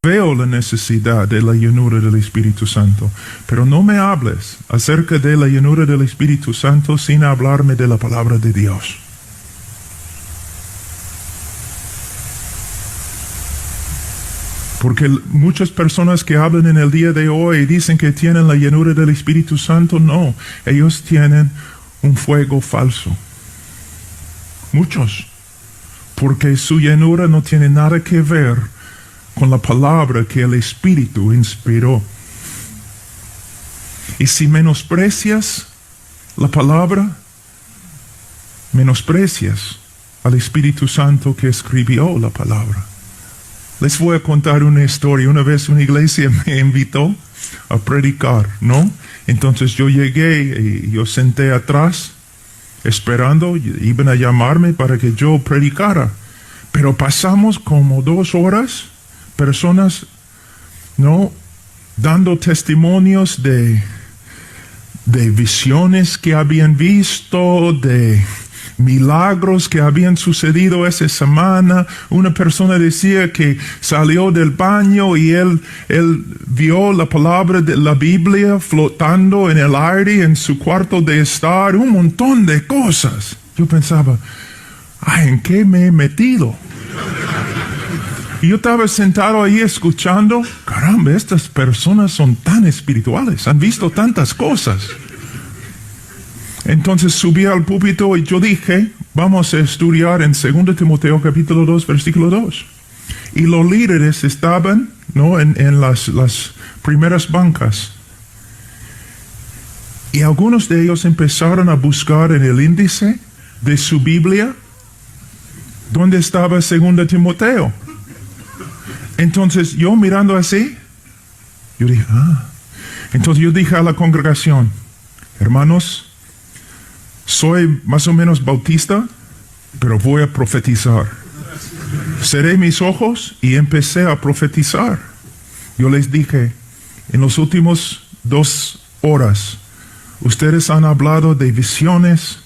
Veo la necesidad de la llenura del Espíritu Santo, pero no me hables acerca de la llenura del Espíritu Santo sin hablarme de la palabra de Dios. Porque muchas personas que hablan en el día de hoy dicen que tienen la llenura del Espíritu Santo, no, ellos tienen un fuego falso. Muchos, porque su llenura no tiene nada que ver con la palabra que el Espíritu inspiró. Y si menosprecias la palabra, menosprecias al Espíritu Santo que escribió la palabra. Les voy a contar una historia. Una vez una iglesia me invitó a predicar, ¿no? Entonces yo llegué y yo senté atrás esperando, iban a llamarme para que yo predicara. Pero pasamos como 2 horas, personas, ¿no?, dando testimonios de visiones que habían visto, de milagros que habían sucedido esa semana. Una persona decía que salió del baño y él vio la palabra de la Biblia flotando en el aire en su cuarto de estar, un montón de cosas. Yo pensaba, ay, ¿en qué me he metido? Y yo estaba sentado ahí escuchando, caramba, estas personas son tan espirituales, han visto tantas cosas. Entonces subí al púlpito y yo dije, vamos a estudiar en 2 Timoteo capítulo 2, versículo 2. Y los líderes estaban, ¿no?, en las primeras bancas. Y algunos de ellos empezaron a buscar en el índice de su Biblia dónde estaba 2 Timoteo. Entonces yo mirando así, yo dije, Entonces yo dije a la congregación, hermanos, soy más o menos bautista, pero voy a profetizar. Cerré mis ojos y empecé a profetizar. Yo les dije, en los últimos 2 horas, ustedes han hablado de visiones,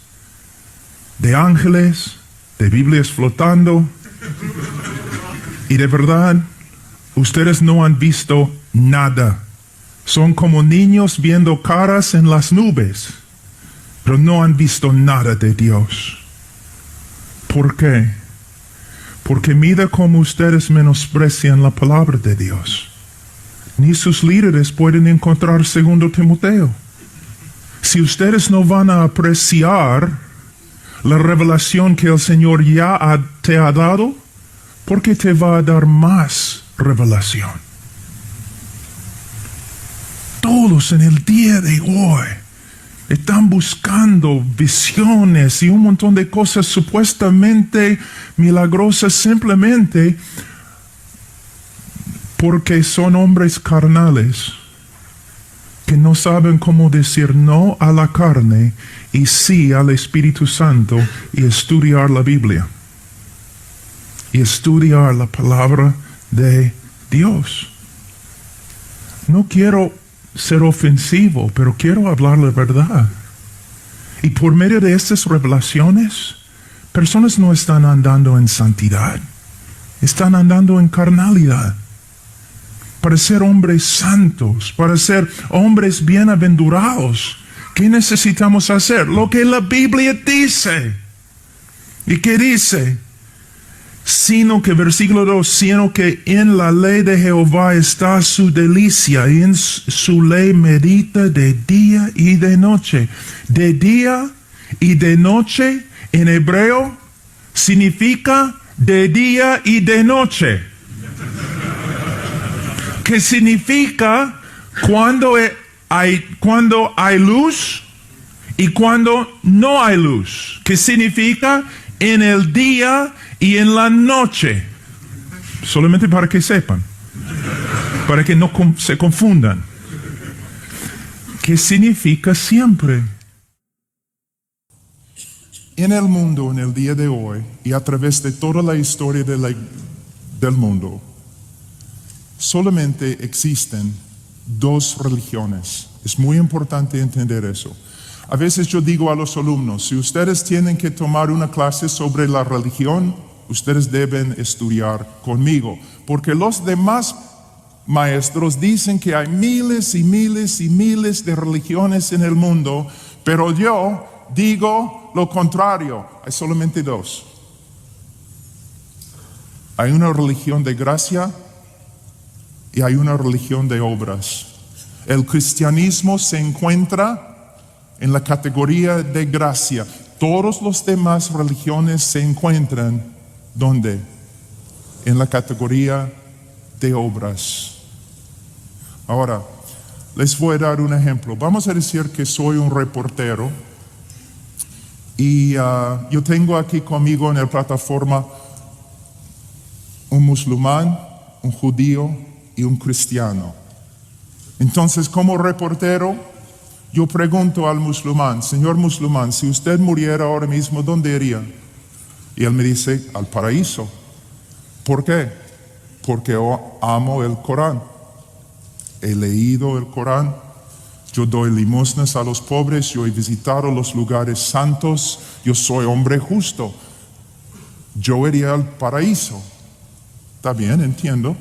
de ángeles, de Biblias flotando, y de verdad, ustedes no han visto nada. Son como niños viendo caras en las nubes, pero no han visto nada de Dios. ¿Por qué? Porque mira cómo ustedes menosprecian la palabra de Dios. Ni sus líderes pueden encontrar 2 Timoteo. Si ustedes no van a apreciar la revelación que el Señor ya te ha dado, ¿por qué te va a dar más revelación? Todos en el día de hoy están buscando visiones y un montón de cosas supuestamente milagrosas simplemente porque son hombres carnales que no saben cómo decir no a la carne y sí al Espíritu Santo y estudiar la Biblia y estudiar la palabra de Dios. No quiero ser ofensivo, pero quiero hablar la verdad. Y por medio de estas revelaciones, personas no están andando en santidad, están andando en carnalidad. Para ser hombres santos, para ser hombres bienaventurados, ¿qué necesitamos hacer? Lo que la Biblia dice. ¿Y qué dice? Sino que, versículo 2, sino que en la ley de Jehová está su delicia, y en su ley medita de día y de noche. De día y de noche en hebreo significa de día y de noche. ¿Qué significa cuando hay luz y cuando no hay luz? ¿Qué significa en el día y en la noche? Solamente para que sepan, para que no se confundan. ¿Qué significa siempre? En el mundo, en el día de hoy, y a través de toda la historia del mundo, solamente existen 2 religiones. Es muy importante entender eso. A veces yo digo a los alumnos, si ustedes tienen que tomar una clase sobre la religión, ustedes deben estudiar conmigo, porque los demás maestros dicen que hay miles y miles y miles de religiones en el mundo, pero yo digo lo contrario. Hay solamente dos. Hay una religión de gracia y hay una religión de obras. El cristianismo se encuentra en la categoría de gracia. Todas las demás religiones se encuentran, ¿dónde? En la categoría de obras. Ahora, les voy a dar un ejemplo. Vamos a decir que soy un reportero y yo tengo aquí conmigo en la plataforma un musulmán, un judío y un cristiano. Entonces, como reportero, yo pregunto al musulmán: señor musulmán, si usted muriera ahora mismo, ¿dónde iría? Y él me dice: al paraíso. ¿Por qué? Porque yo amo el Corán. He leído el Corán. Yo doy limosnas a los pobres. Yo he visitado los lugares santos. Yo soy hombre justo. Yo iría al paraíso. Está bien, entiendo.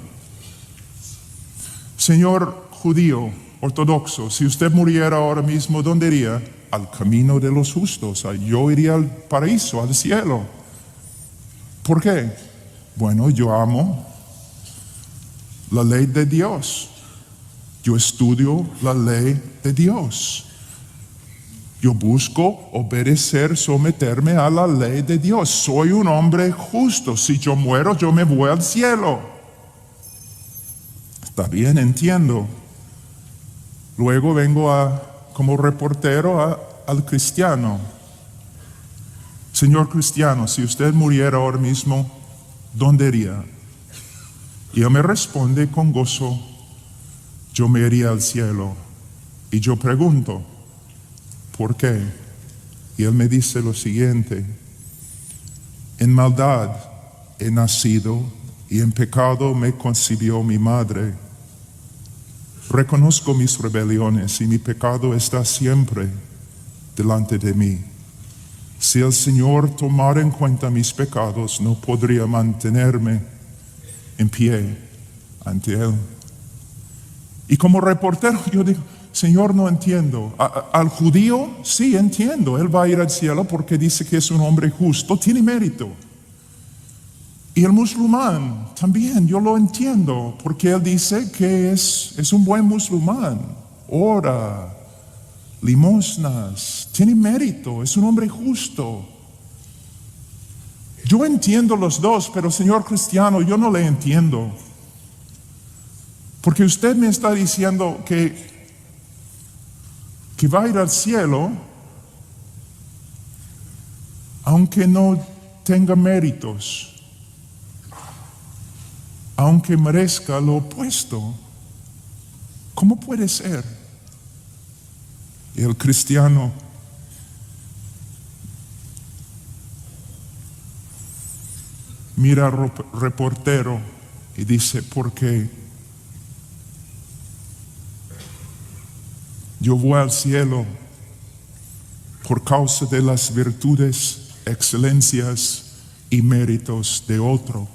Señor judío ortodoxo, si usted muriera ahora mismo, ¿dónde iría? Al camino de los justos. Yo iría al paraíso, al cielo. ¿Por qué? Bueno, yo amo la ley de Dios. Yo estudio la ley de Dios. Yo busco obedecer, someterme a la ley de Dios. Soy un hombre justo. Si yo muero, yo me voy al cielo. Está bien, entiendo. Luego vengo como reportero al cristiano. Señor cristiano, si usted muriera ahora mismo, ¿dónde iría? Y él me responde con gozo: yo me iría al cielo. Y yo pregunto: ¿por qué? Y él me dice lo siguiente: en maldad he nacido y en pecado me concibió mi madre. Reconozco mis rebeliones y mi pecado está siempre delante de mí. Si el Señor tomara en cuenta mis pecados, no podría mantenerme en pie ante Él. Y como reportero yo digo: Señor, no entiendo. Al judío sí entiendo. Él va a ir al cielo porque dice que es un hombre justo, tiene mérito. Y el musulmán también, yo lo entiendo, porque él dice que es un buen musulmán. Ora, limosnas, tiene mérito, es un hombre justo. Yo entiendo los dos, pero señor cristiano, yo no le entiendo. Porque usted me está diciendo que va a ir al cielo aunque no tenga méritos, aunque merezca lo opuesto. ¿Cómo puede ser? Y el cristiano mira al reportero y dice: porque yo voy al cielo por causa de las virtudes, excelencias y méritos de otro,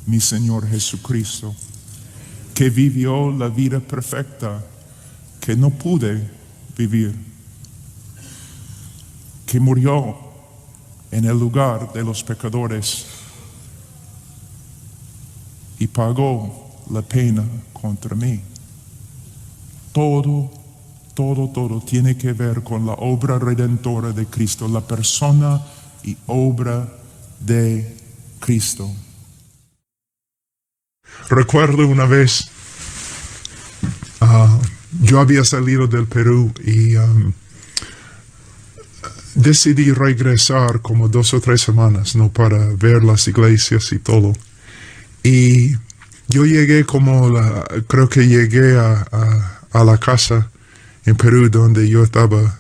mi Señor Jesucristo, que vivió la vida perfecta que no pude vivir, que murió en el lugar de los pecadores y pagó la pena contra mí. Todo tiene que ver con la obra redentora de Cristo, la persona y obra de Cristo. Recuerdo una vez, yo había salido del Perú y decidí regresar como 2 o 3 semanas, ¿no? Para ver las iglesias y todo. Y yo llegué creo que llegué a la casa en Perú donde yo estaba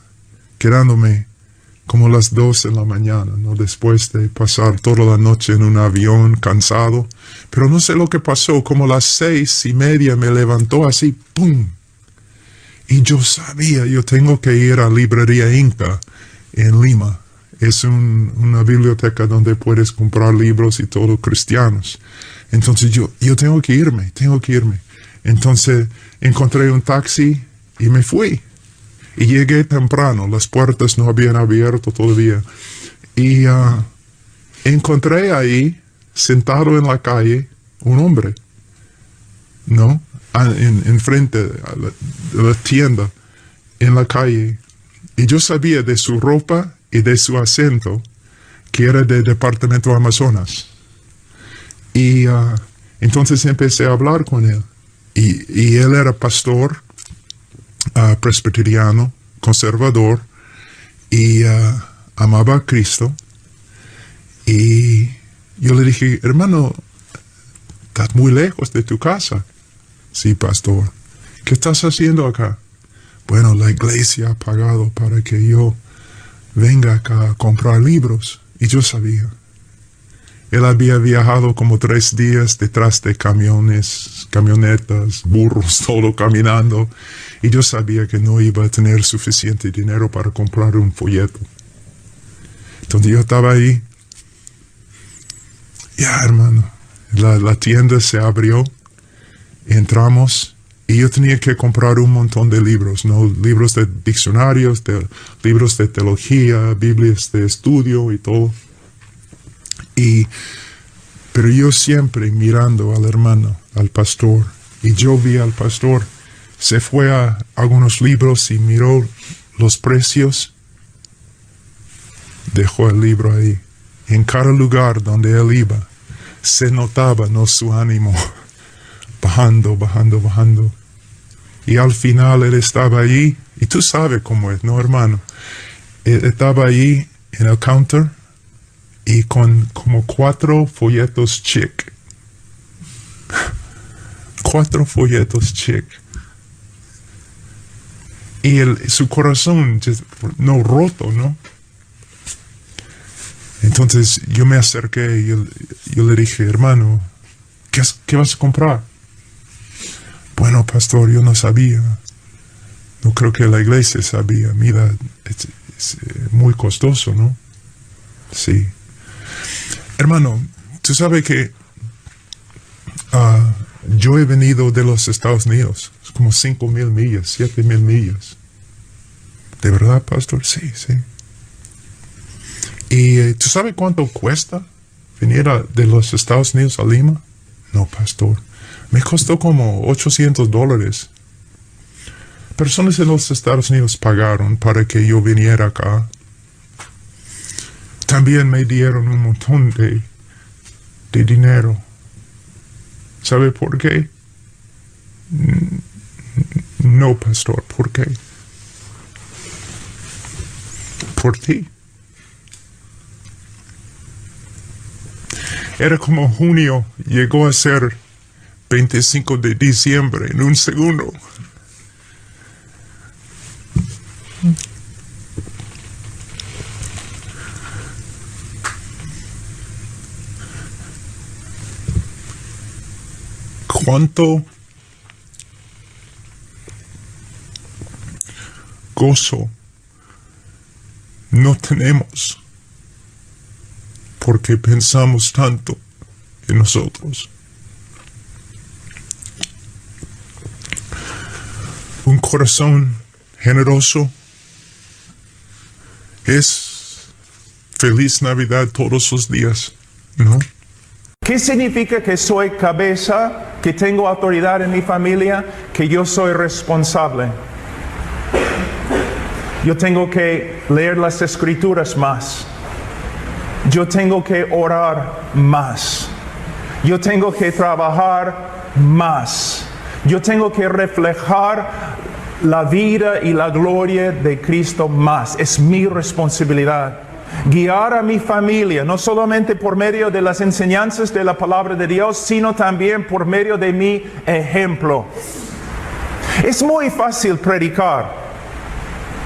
quedándome como las 2 de la mañana, ¿no? Después de pasar toda la noche en un avión cansado. Pero no sé lo que pasó, como las 6:30 me levantó así, ¡pum! Y yo sabía, yo tengo que ir a Librería Inca en Lima. Es una biblioteca donde puedes comprar libros y todo cristianos. Entonces yo tengo que irme. Entonces encontré un taxi y me fui. Y llegué temprano, las puertas no habían abierto todavía. Y encontré ahí, sentado en la calle, un hombre, ¿no? Enfrente de la tienda, en la calle. Y yo sabía de su ropa y de su acento que era del departamento Amazonas. Y entonces empecé a hablar con él. Y él era pastor presbiteriano, conservador, y amaba a Cristo. Y yo le dije, hermano, estás muy lejos de tu casa. Sí, pastor. ¿Qué estás haciendo acá? Bueno, la iglesia ha pagado para que yo venga acá a comprar libros. Y yo sabía. Él había viajado como 3 días detrás de camiones, camionetas, burros, todo caminando. Y yo sabía que no iba a tener suficiente dinero para comprar un folleto. Entonces yo estaba ahí. Ya, hermano, la tienda se abrió. Entramos y yo tenía que comprar un montón de libros, ¿no? Libros de diccionarios, libros de teología, Biblias de estudio y todo. Pero yo siempre mirando al hermano, al pastor, y yo vi al pastor, se fue a algunos libros y miró los precios, dejó el libro ahí. En cada lugar donde él iba, se notaba, ¿no?, su ánimo, bajando. Y al final él estaba ahí, y tú sabes cómo es, ¿no, hermano? Él estaba ahí en el counter, y con como 4 folletos chic. 4 folletos chic. Y su corazón no roto, ¿no? Entonces yo me acerqué y yo le dije, hermano, ¿qué vas a comprar? Bueno, pastor, yo no sabía. No creo que la iglesia sabía. Mira, es muy costoso, ¿no? Sí. Hermano, tú sabes que yo he venido de los Estados Unidos, como 5,000 millas, 7,000 millas. ¿De verdad, pastor? Sí. ¿Y tú sabes cuánto cuesta venir de los Estados Unidos a Lima? No, pastor. Me costó como $800. Personas en los Estados Unidos pagaron para que yo viniera acá. También me dieron un montón de dinero. ¿Sabe por qué? No, pastor, ¿por qué? Por ti. Era como junio, llegó a ser 25 de diciembre en un segundo. ¿Cuánto gozo no tenemos porque pensamos tanto en nosotros? Un corazón generoso es feliz Navidad todos los días, ¿no? ¿Qué significa que soy cabeza, que tengo autoridad en mi familia, que yo soy responsable? Yo tengo que leer las escrituras más. Yo tengo que orar más. Yo tengo que trabajar más. Yo tengo que reflejar la vida y la gloria de Cristo más. Es mi responsabilidad. Guiar a mi familia, no solamente por medio de las enseñanzas de la palabra de Dios, sino también por medio de mi ejemplo. Es muy fácil predicar,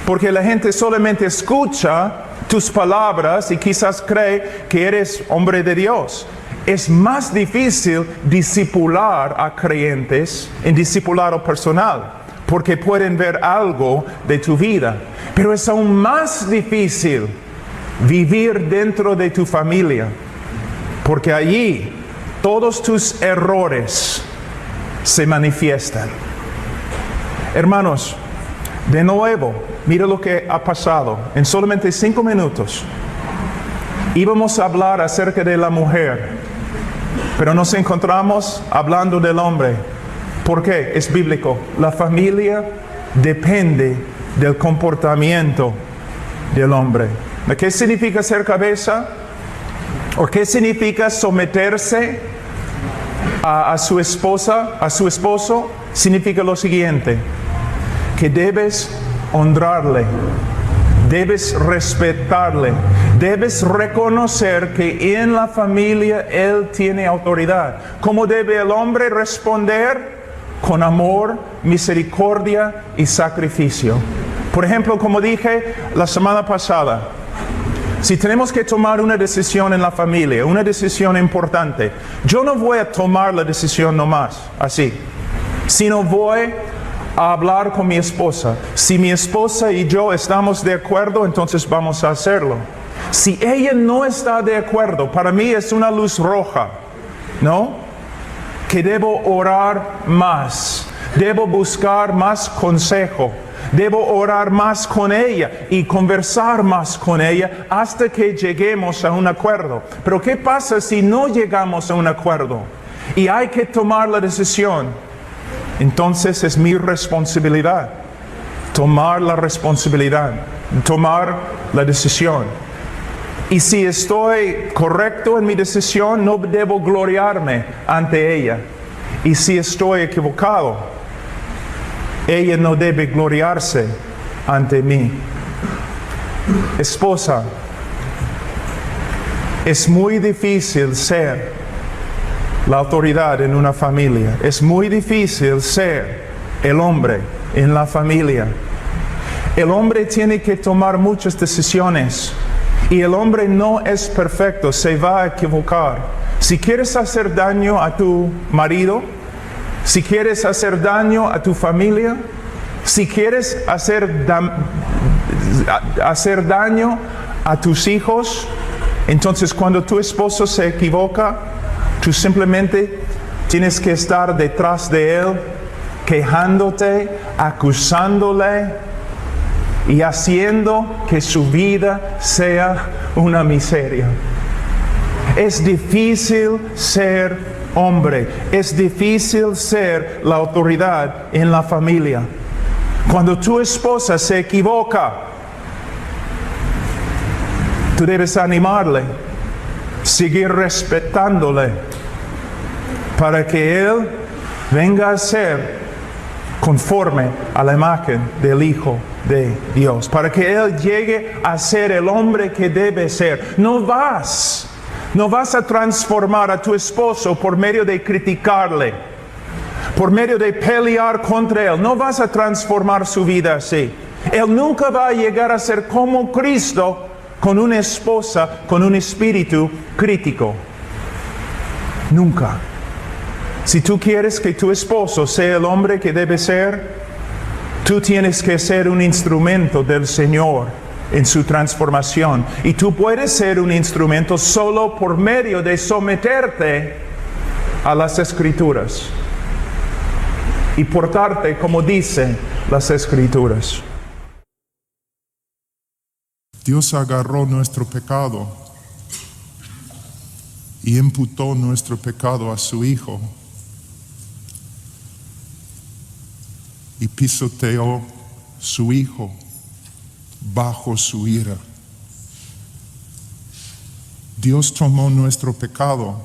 porque la gente solamente escucha tus palabras y quizás cree que eres hombre de Dios. Es más difícil discipular a creyentes en discipulado personal, porque pueden ver algo de tu vida. Pero es aún más difícil vivir dentro de tu familia, porque allí todos tus errores se manifiestan. Hermanos, de nuevo, mira lo que ha pasado. En solamente 5 minutos íbamos a hablar acerca de la mujer, pero nos encontramos hablando del hombre. ¿Por qué? Es bíblico. La familia depende del comportamiento del hombre. ¿Qué significa ser cabeza? ¿O qué significa someterse a su esposa, a su esposo? Significa lo siguiente: que debes honrarle, debes respetarle, debes reconocer que en la familia él tiene autoridad. ¿Cómo debe el hombre responder? Con amor, misericordia y sacrificio. Por ejemplo, como dije la semana pasada, si tenemos que tomar una decisión en la familia, una decisión importante, yo no voy a tomar la decisión nomás, así, sino voy a hablar con mi esposa. Si mi esposa y yo estamos de acuerdo, entonces vamos a hacerlo. Si ella no está de acuerdo, para mí es una luz roja, ¿no? Que debo orar más, debo buscar más consejo, debo orar más con ella y conversar más con ella hasta que lleguemos a un acuerdo. Pero ¿qué pasa si no llegamos a un acuerdo y hay que tomar la decisión? Entonces es mi responsabilidad tomar la responsabilidad, tomar la decisión. Y si estoy correcto en mi decisión, no debo gloriarme ante ella. Y si estoy equivocado, ella no debe gloriarse ante mí. Esposa, es muy difícil ser la autoridad en una familia. Es muy difícil ser el hombre en la familia. El hombre tiene que tomar muchas decisiones. Y el hombre no es perfecto, se va a equivocar. Si quieres hacer daño a tu marido, si quieres hacer daño a tu familia, si quieres hacer daño a tus hijos, entonces cuando tu esposo se equivoca, tú simplemente tienes que estar detrás de él, quejándote, acusándole y haciendo que su vida sea una miseria. Es difícil ser hombre, es difícil ser la autoridad en la familia. Cuando tu esposa se equivoca, tú debes animarle, seguir respetándole, para que él venga a ser conforme a la imagen del Hijo de Dios, para que él llegue a ser el hombre que debe ser. No vas a transformar a tu esposo por medio de criticarle, por medio de pelear contra él. No vas a transformar su vida así. Él nunca va a llegar a ser como Cristo con una esposa, con un espíritu crítico. Nunca. Si tú quieres que tu esposo sea el hombre que debe ser, tú tienes que ser un instrumento del Señor en su transformación. Y tú puedes ser un instrumento solo por medio de someterte a las Escrituras y portarte como dicen las Escrituras. Dios agarró nuestro pecado y imputó nuestro pecado a su Hijo y pisoteó su Hijo bajo su ira. Dios tomó nuestro pecado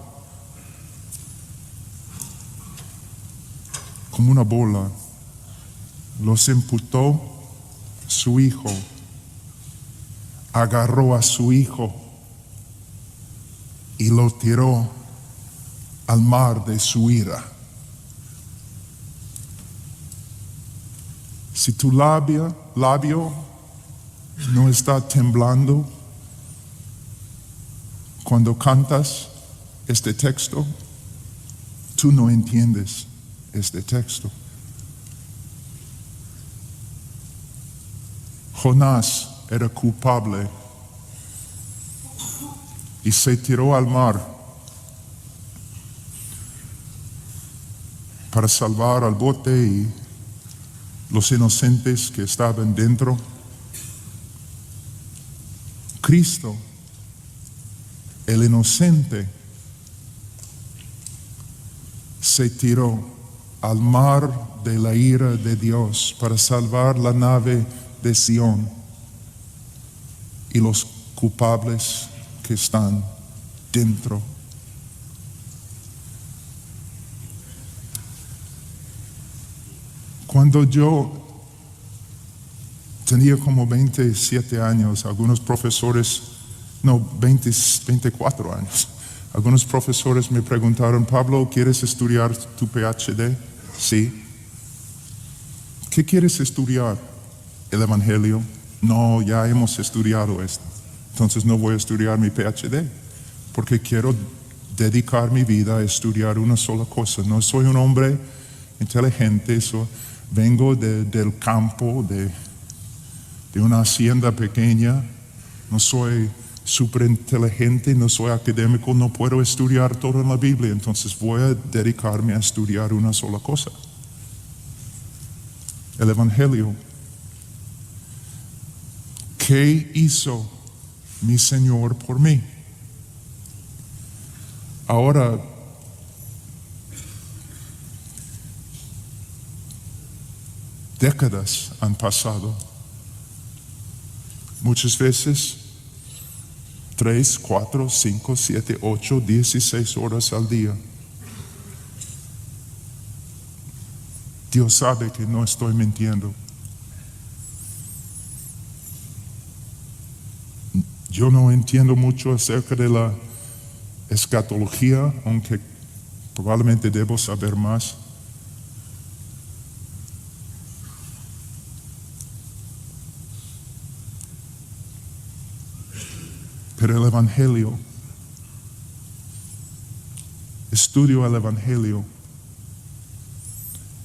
como una bola, los imputó a su Hijo, agarró a su Hijo y lo tiró al mar de su ira. Si tu labio no está temblando cuando cantas este texto, tú no entiendes este texto. Jonás era culpable y se tiró al mar para salvar al bote y los inocentes que estaban dentro. Cristo, el inocente, se tiró al mar de la ira de Dios para salvar la nave de Sión y los culpables que están dentro. Cuando yo tenía como 27 años, algunos profesores, 24 años, algunos profesores me preguntaron: Pablo, ¿quieres estudiar tu PhD? Sí. ¿Qué quieres estudiar? ¿El Evangelio? No, ya hemos estudiado esto. Entonces no voy a estudiar mi PhD, porque quiero dedicar mi vida a estudiar una sola cosa. No soy un hombre inteligente, vengo del campo, de una hacienda pequeña, no soy súper inteligente, no soy académico, no puedo estudiar toda la Biblia, entonces voy a dedicarme a estudiar una sola cosa: el Evangelio. ¿Qué hizo mi Señor por mí? Ahora, décadas han pasado. Muchas veces 3, 4, 5, 7, 8, 16 horas al día. Dios sabe que no estoy mintiendo. Yo no entiendo mucho acerca de la escatología, aunque probablemente debo saber más. Pero el Evangelio, estudio el Evangelio,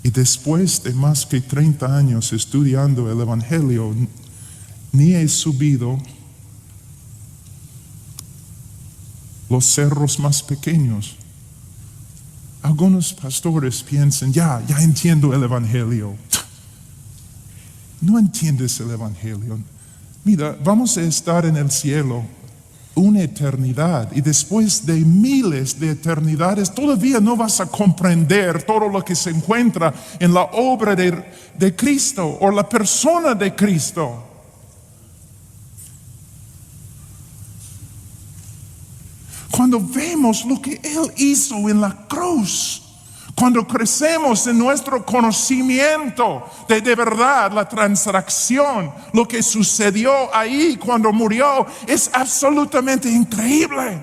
y después de más que 30 años estudiando el Evangelio, ni he subido los cerros más pequeños. Algunos pastores piensan: ya entiendo el Evangelio. No entiendes el Evangelio. Mira, vamos a estar en el cielo una eternidad, y después de miles de eternidades todavía no vas a comprender todo lo que se encuentra en la obra de Cristo o la persona de Cristo. Cuando vemos lo que Él hizo en la cruz, cuando crecemos en nuestro conocimiento de verdad, la transacción, lo que sucedió ahí cuando murió, es absolutamente increíble.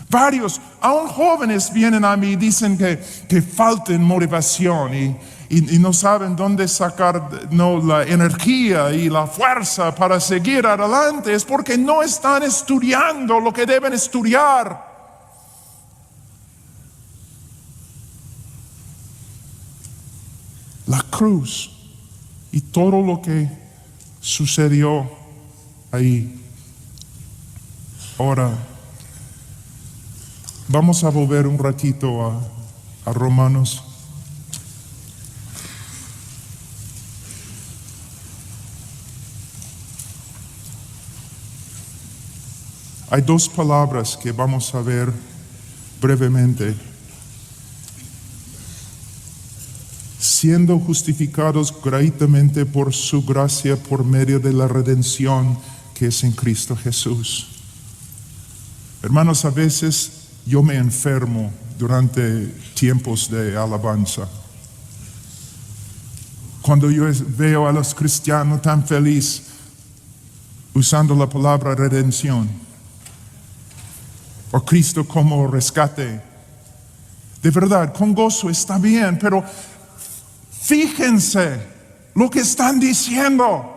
Varios, aún jóvenes, vienen a mí y dicen que falta motivación y no saben dónde sacar la energía y la fuerza para seguir adelante. Es porque no están estudiando lo que deben estudiar. La cruz y todo lo que sucedió ahí. Ahora, vamos a volver un ratito a Romanos. Hay dos palabras que vamos a ver brevemente. Siendo justificados gratuitamente por su gracia por medio de la redención que es en Cristo Jesús. Hermanos, a veces yo me enfermo durante tiempos de alabanza. Cuando yo veo a los cristianos tan felices usando la palabra redención o Cristo como rescate, de verdad, con gozo está bien, pero fíjense lo que están diciendo.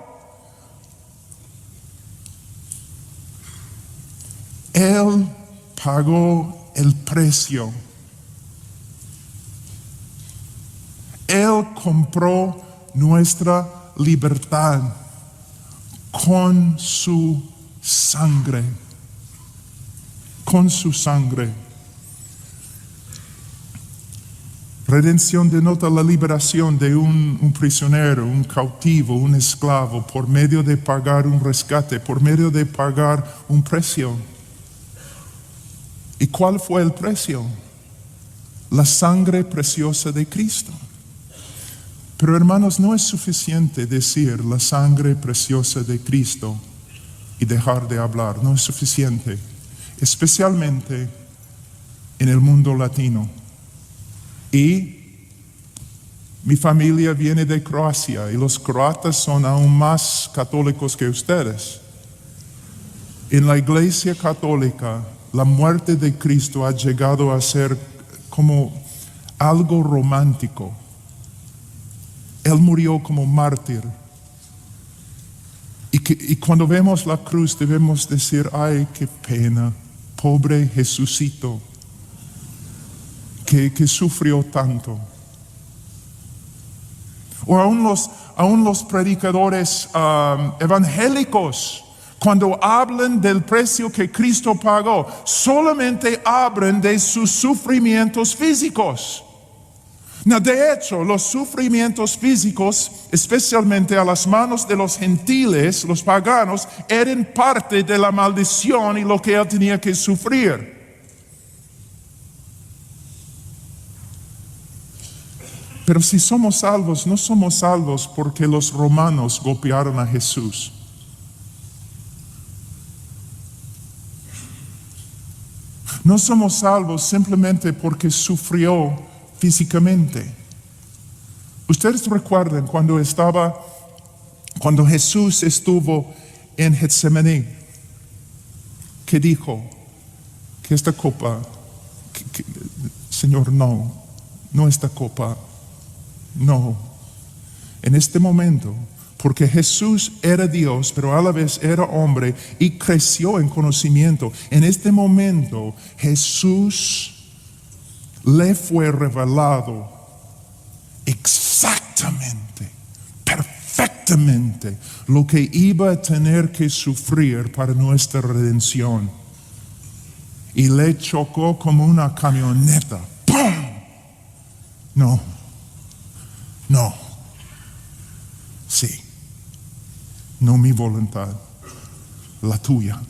Él pagó el precio. Él compró nuestra libertad con su sangre. Con su sangre. Redención denota la liberación de un prisionero, un cautivo, un esclavo, por medio de pagar un rescate, por medio de pagar un precio. ¿Y cuál fue el precio? La sangre preciosa de Cristo. Pero hermanos, no es suficiente decir la sangre preciosa de Cristo y dejar de hablar. No es suficiente, especialmente en el mundo latino. Y mi familia viene de Croacia y los croatas son aún más católicos que ustedes. En la Iglesia Católica, la muerte de Cristo ha llegado a ser como algo romántico. Él murió como mártir. Y cuando vemos la cruz debemos decir, ay, qué pena, pobre Jesucito, que sufrió tanto. O aún los predicadores evangélicos, cuando hablan del precio que Cristo pagó, solamente hablan de sus sufrimientos físicos. No, de hecho, los sufrimientos físicos, especialmente a las manos de los gentiles, los paganos, eran parte de la maldición y lo que él tenía que sufrir. Pero si somos salvos, no somos salvos porque los romanos golpearon a Jesús. No somos salvos simplemente porque sufrió físicamente. Ustedes recuerdan cuando Jesús estuvo en Getsemaní, que dijo que esta copa, Señor, no esta copa, no. En este momento, porque Jesús era Dios, pero a la vez era hombre y creció en conocimiento. En este momento, Jesús le fue revelado exactamente, perfectamente, lo que iba a tener que sufrir para nuestra redención. Y le chocó como una camioneta. ¡Pum! No. Sí. No mi voluntad, la tuya.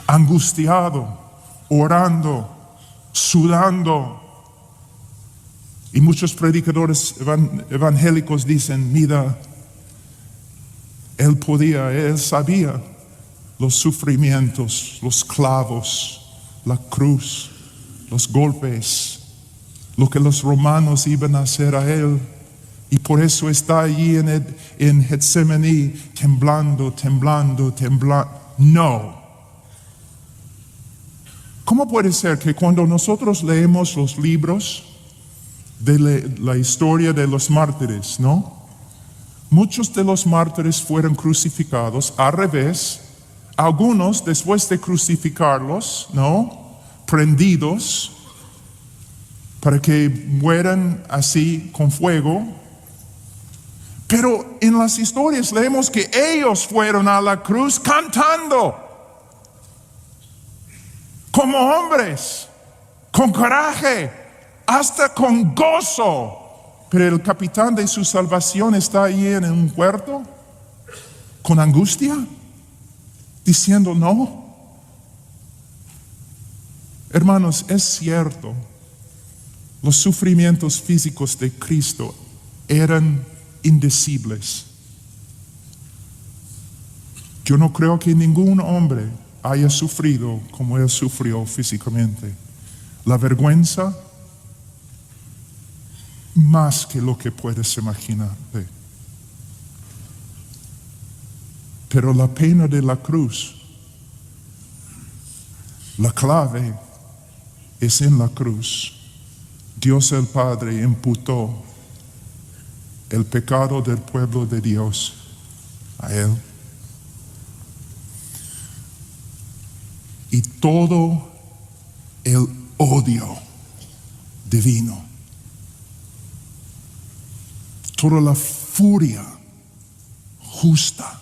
Angustiado, orando, sudando. Y muchos predicadores evangélicos dicen, mira, él sabía los sufrimientos, los clavos, la cruz, los golpes, lo que los romanos iban a hacer a él. Y por eso está allí en Getsemaní, temblando. No. ¿Cómo puede ser que cuando nosotros leemos los libros de la historia de los mártires, ¿no? Muchos de los mártires fueron crucificados al revés. Algunos, después de crucificarlos, ¿no? Prendidos para que mueran así con fuego. Pero en las historias leemos que ellos fueron a la cruz cantando, como hombres, con coraje, hasta con gozo. Pero el capitán de su salvación está allí en un huerto, con angustia, diciendo no. Hermanos, es cierto, los sufrimientos físicos de Cristo eran indecibles. Yo no creo que ningún hombre haya sufrido como él sufrió físicamente. La vergüenza, más que lo que puedes imaginarte. Pero la pena de la cruz, la clave es en la cruz. Dios el Padre imputó el pecado del pueblo de Dios a él. Y todo el odio divino, toda la furia justa,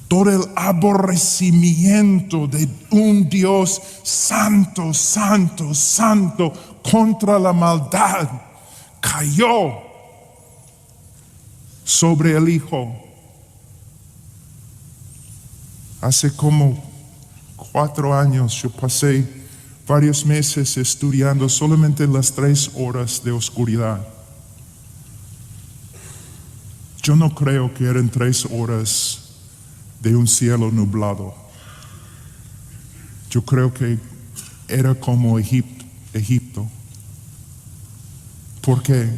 todo el aborrecimiento de un Dios santo, santo, santo contra la maldad cayó sobre el Hijo. Hace como 4 años yo pasé varios meses estudiando solamente las 3 horas de oscuridad. Yo no creo que eran 3 horas de un cielo nublado. Yo creo que era como Egipto. Porque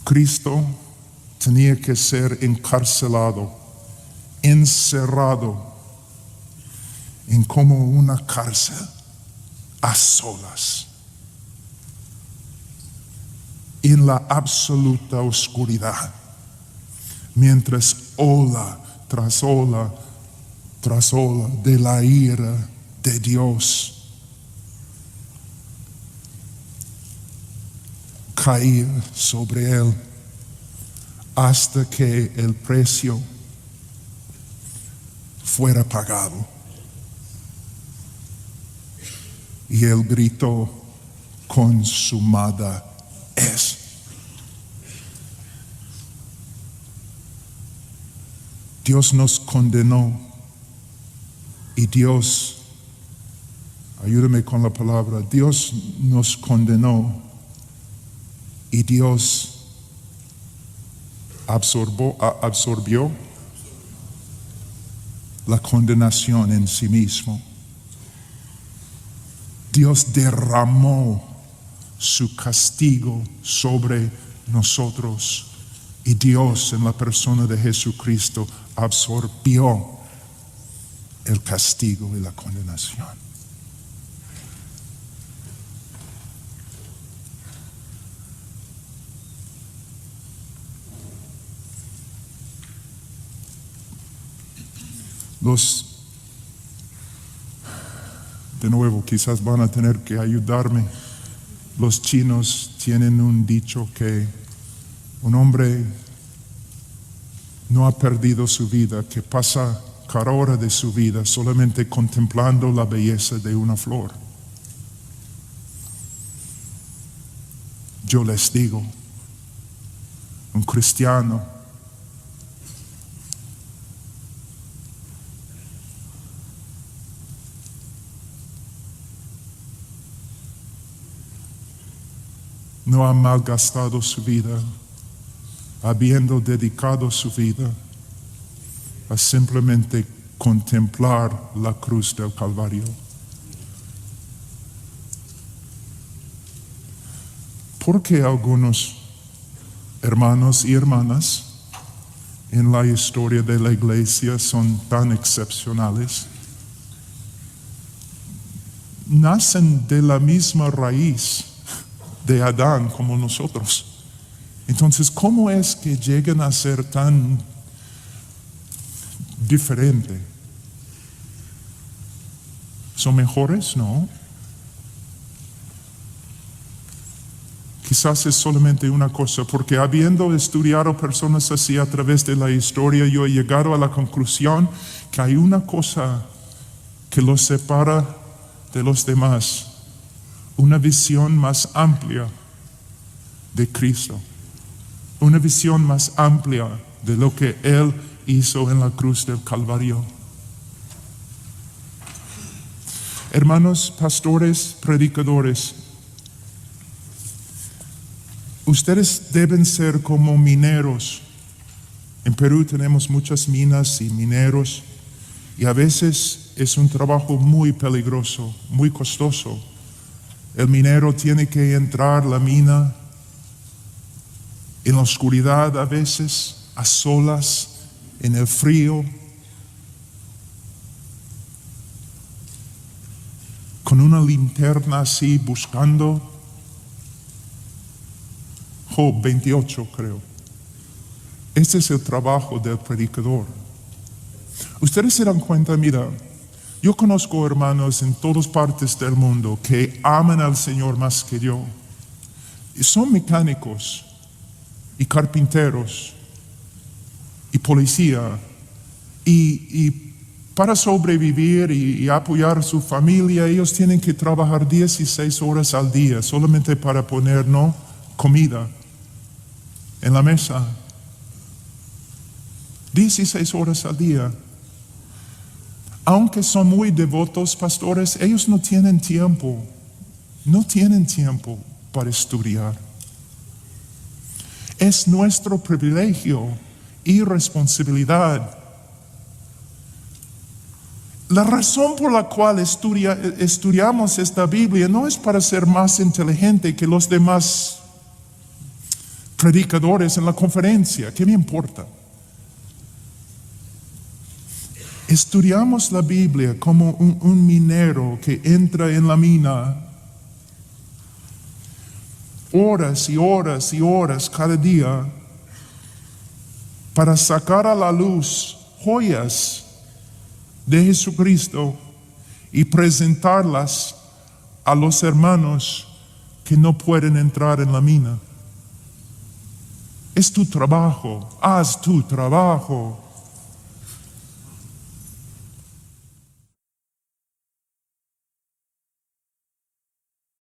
Cristo tenía que ser encarcelado, encerrado en como una cárcel a solas, en la absoluta oscuridad, mientras ola tras ola tras ola de la ira de Dios caía sobre él, hasta que el precio fuera pagado. Y él gritó: consumada es. Dios nos condenó y Dios, ayúdame con la palabra, Dios nos condenó y Dios absorbió la condenación en sí mismo. Dios derramó su castigo sobre nosotros y Dios, en la persona de Jesucristo, absorbió el castigo y la condenación. De nuevo, quizás van a tener que ayudarme. Los chinos tienen un dicho que un hombre no ha perdido su vida, que pasa cada hora de su vida solamente contemplando la belleza de una flor. Yo les digo, un cristiano no ha malgastado su vida, habiendo dedicado su vida a simplemente contemplar la cruz del Calvario. Porque algunos hermanos y hermanas en la historia de la iglesia son tan excepcionales? Nacen de la misma raíz de Adán como nosotros. Entonces, ¿cómo es que llegan a ser tan diferentes? ¿Son mejores? No. Quizás es solamente una cosa, porque habiendo estudiado personas así a través de la historia, yo he llegado a la conclusión que hay una cosa que los separa de los demás: una visión más amplia de Cristo, una visión más amplia de lo que Él hizo en la cruz del Calvario. Hermanos, pastores, predicadores, ustedes deben ser como mineros. En Perú tenemos muchas minas y mineros, y a veces es un trabajo muy peligroso, muy costoso. El minero tiene que entrar a la mina en la oscuridad, a veces a solas, en el frío, con una linterna así, buscando. Job 28, creo. Este es el trabajo del predicador. Ustedes se dan cuenta, mira, yo conozco hermanos en todas partes del mundo que aman al Señor más que yo. Y son mecánicos y carpinteros y policía. Y para sobrevivir y apoyar a su familia, ellos tienen que trabajar 16 horas al día solamente para poner comida en la mesa. 16 horas al día. Aunque son muy devotos, pastores, ellos no tienen tiempo para estudiar. Es nuestro privilegio y responsabilidad. La razón por la cual estudiamos esta Biblia no es para ser más inteligente que los demás predicadores en la conferencia. ¿Qué me importa? Estudiamos la Biblia como un minero que entra en la mina horas y horas y horas cada día para sacar a la luz joyas de Jesucristo y presentarlas a los hermanos que no pueden entrar en la mina. Es tu trabajo, haz tu trabajo.